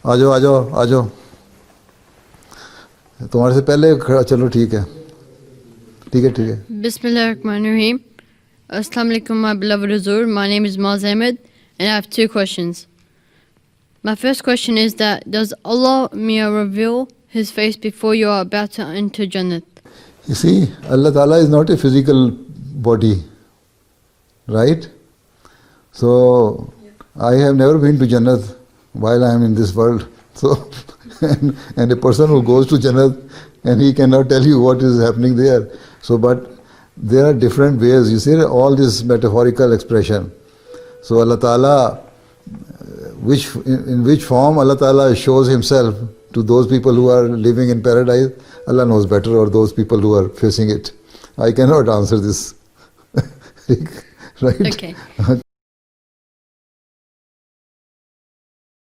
आ जाओ आ जाओ आ जाओ, तुम्हारे से पहले चलो ठीक है ठीक है ठीक है. Bismillahirrahmanirrahim. Assalamu alaikum, my beloved Huzur. My name is Maz Ahmed, and I have two questions. My first question is that does Allah reveal His face before you are about to enter Jannat? You see, Allah Ta'ala is not a physical body, right? So, I have never been to Jannat while I am in this world. So, and a person who goes to Jannat and he cannot tell you what is happening there. So, but there are different ways. You see, all this metaphorical expression. So, Allah Ta'ala, in which form Allah Ta'ala shows Himself to those people who are living in paradise, Allah knows better, or those people who are facing it. I cannot answer this. Right? Okay.